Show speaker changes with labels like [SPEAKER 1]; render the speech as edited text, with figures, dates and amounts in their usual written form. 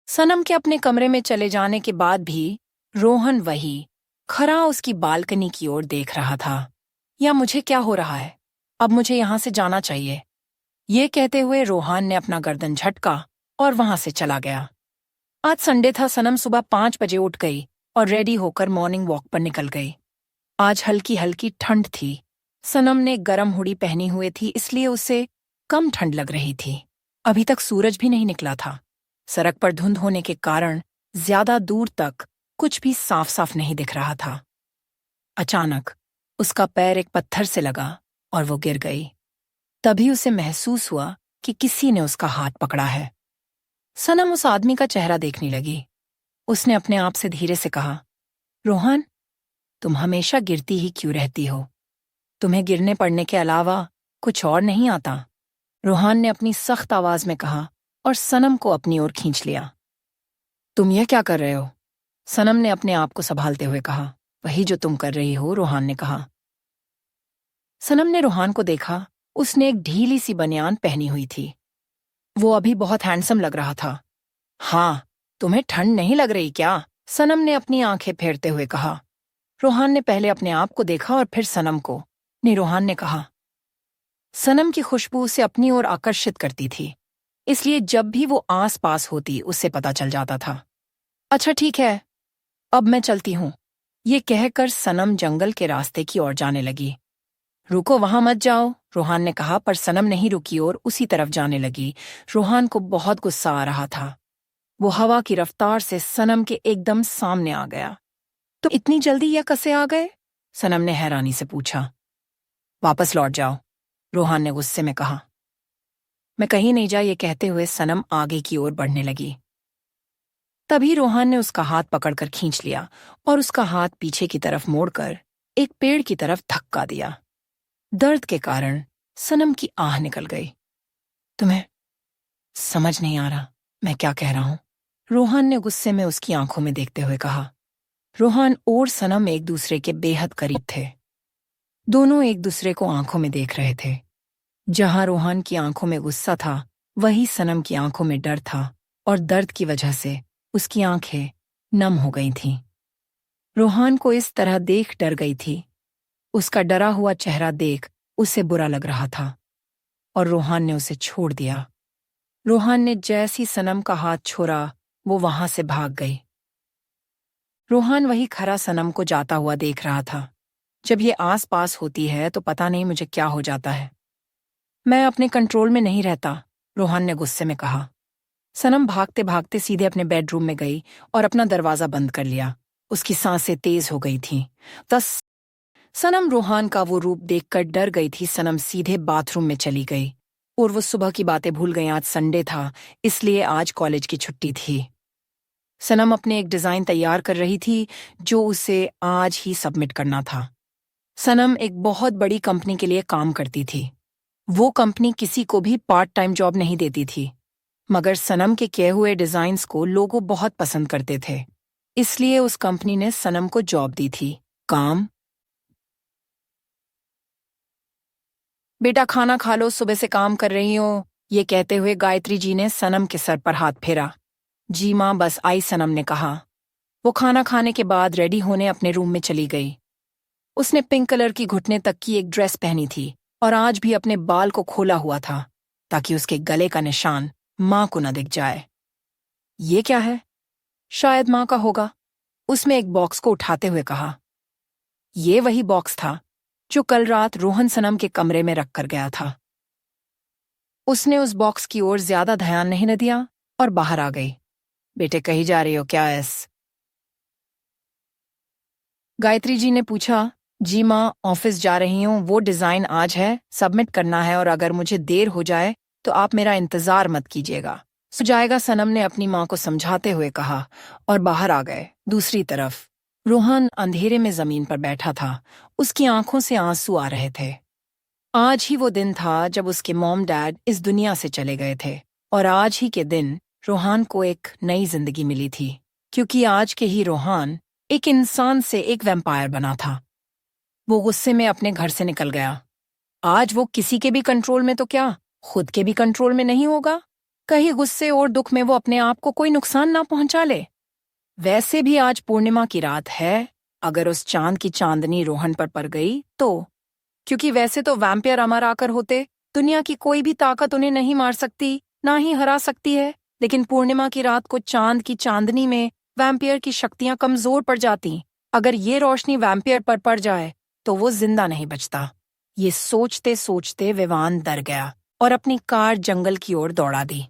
[SPEAKER 1] सनम के अपने कमरे में चले जाने के बाद भी रोहन वही खड़ा उसकी बालकनी की ओर देख रहा था। या मुझे क्या हो रहा है? अब मुझे यहां से जाना चाहिए। ये कहते हुए रोहान ने अपना गर्दन झटका और वहां से चला गया। आज संडे था। सनम सुबह 5 बजे उठ गई और रेडी होकर मॉर्निंग वॉक पर निकल गई। आज हल्की हल्की ठंड थी। सनम ने गर्म हुडी पहनी हुई थी, इसलिए उसे कम ठंड लग रही थी। अभी तक सूरज भी नहीं निकला था। सड़क पर धुंध होने के कारण ज्यादा दूर तक कुछ भी साफ साफ नहीं दिख रहा था। अचानक उसका पैर एक पत्थर से लगा और वो गिर गई। तभी उसे महसूस हुआ कि किसी ने उसका हाथ पकड़ा है। सनम उस आदमी का चेहरा देखने लगी। उसने अपने आप से धीरे से कहा, रोहन, तुम हमेशा गिरती ही क्यों रहती हो? तुम्हें गिरने पड़ने के अलावा कुछ और नहीं आता? रोहन ने अपनी सख्त आवाज में कहा और सनम को अपनी ओर खींच लिया। तुम यह क्या कर रहे हो? सनम ने अपने आप को संभालते हुए कहा। वही जो तुम कर रही हो, रोहन ने कहा। सनम ने रोहन को देखा। उसने एक ढीली सी बनियान पहनी हुई थी। वो अभी बहुत हैंडसम लग रहा था। हाँ, तुम्हें ठंड नहीं लग रही क्या? सनम ने अपनी आंखें फेरते हुए कहा। रोहन ने पहले अपने आप को देखा और फिर सनम को। नहीं, रोहन ने कहा। सनम की खुशबू उसे अपनी ओर आकर्षित करती थी, इसलिए जब भी वो आस पास होती उसे पता चल जाता था। अच्छा ठीक है, अब मैं चलती हूँ। ये कहकर सनम जंगल के रास्ते की ओर जाने लगी। रुको, वहां मत जाओ, रोहन ने कहा, पर सनम नहीं रुकी और उसी तरफ जाने लगी। रोहन को बहुत गुस्सा आ रहा था। वो हवा की रफ्तार से सनम के एकदम सामने आ गया। तो इतनी जल्दी यह कैसे आ गए? सनम ने हैरानी से पूछा। वापस लौट जाओ, रोहन ने गुस्से में कहा। मैं कहीं नहीं जा, ये कहते हुए सनम आगे की ओर बढ़ने लगी। तभी रोहन ने उसका हाथ पकड़कर खींच लिया और उसका हाथ पीछे की तरफ मोड़कर एक पेड़ की तरफ धक्का दिया। दर्द के कारण सनम की आह निकल गई। तुम्हें समझ नहीं आ रहा मैं क्या कह रहा हूं? रोहन ने गुस्से में उसकी आंखों में देखते हुए कहा। रोहन और सनम एक दूसरे के बेहद करीब थे। दोनों एक दूसरे को आंखों में देख रहे थे। जहां रोहन की आंखों में गुस्सा था, वही सनम की आंखों में डर था और दर्द की वजह से उसकी आंखें नम हो गई थीं। रोहन को इस तरह देख डर गई थी। उसका डरा हुआ चेहरा देख उसे बुरा लग रहा था और रोहन ने उसे छोड़ दिया। रोहन ने जैसी सनम का हाथ छोड़ा, वो वहां से भाग गई। रोहन वही खरा सनम को जाता हुआ देख रहा था। जब ये आस पास होती है तो पता नहीं मुझे क्या हो जाता है। मैं अपने कंट्रोल में नहीं रहता, रोहन ने गुस्से में कहा। सनम भागते भागते सीधे अपने बेडरूम में गई और अपना दरवाजा बंद कर लिया। उसकी सांसें तेज हो गई थीं। तस सनम रोहन का वो रूप देखकर डर गई थी। सनम सीधे बाथरूम में चली गई और वो सुबह की बातें भूल गई। आज संडे था, इसलिए आज कॉलेज की छुट्टी थी। सनम अपने एक डिजाइन तैयार कर रही थी जो उसे आज ही सबमिट करना था। सनम एक बहुत बड़ी कंपनी के लिए काम करती थी। वो कंपनी किसी को भी पार्ट टाइम जॉब नहीं देती थी, मगर सनम के किए हुए डिजाइन्स को लोग बहुत पसंद करते थे, इसलिए उस कंपनी ने सनम को जॉब दी थी। काम? बेटा खाना खा लो, सुबह से काम कर रही हो, ये कहते हुए गायत्री जी ने सनम के सर पर हाथ फेरा। जी माँ, बस आई, सनम ने कहा। वो खाना खाने के बाद रेडी होने अपने रूम में चली गई। उसने पिंक कलर की घुटने तक की एक ड्रेस पहनी थी और आज भी अपने बाल को खोला हुआ था ताकि उसके गले का निशान माँ को न दिख जाए। ये क्या है? शायद माँ का होगा, उसने एक बॉक्स को उठाते हुए कहा। ये वही बॉक्स था जो कल रात रोहन सनम के कमरे में रख कर गया था। उसने उस बॉक्स की ओर ज्यादा ध्यान नहीं न दिया और बाहर आ गई। बेटे कहीं जा रही हो क्या? गायत्री जी ने पूछा। जी माँ, ऑफिस जा रही हूँ, वो डिजाइन आज है, सबमिट करना है और अगर मुझे देर हो जाए तो आप मेरा इंतजार मत कीजिएगा। सो जाएगा, सनम ने अपनी माँ को समझाते हुए कहा और बाहर आ गए। दूसरी तरफ रोहन अंधेरे में जमीन पर बैठा था। उसकी आंखों से आंसू आ रहे थे। आज ही वो दिन था जब उसके मॉम डैड इस दुनिया से चले गए थे और आज ही के दिन रोहन को एक नई जिंदगी मिली थी, क्योंकि आज के ही रोहन एक इंसान से एक वैम्पायर बना था। वो गुस्से में अपने घर से निकल गया। आज वो किसी के भी कंट्रोल में तो क्या, खुद के भी कंट्रोल में नहीं होगा। कहीं गुस्से और दुख में वो अपने आप को कोई नुकसान ना पहुंचा ले। वैसे भी आज पूर्णिमा की रात है, अगर उस चांद की चांदनी रोहन पर पड़ गई तो, क्योंकि वैसे तो वैम्पायर अमर आकर होते, दुनिया की कोई भी ताकत उन्हें नहीं मार सकती, ना ही हरा सकती है। लेकिन पूर्णिमा की रात को चांद की चांदनी में वैम्पायर की शक्तियां कमजोर पड़ जाती। अगर ये रोशनी वैम्पायर पर पड़ जाए तो वो जिंदा नहीं बचता। ये सोचते सोचते विवान डर गया और अपनी कार जंगल की ओर दौड़ा दी।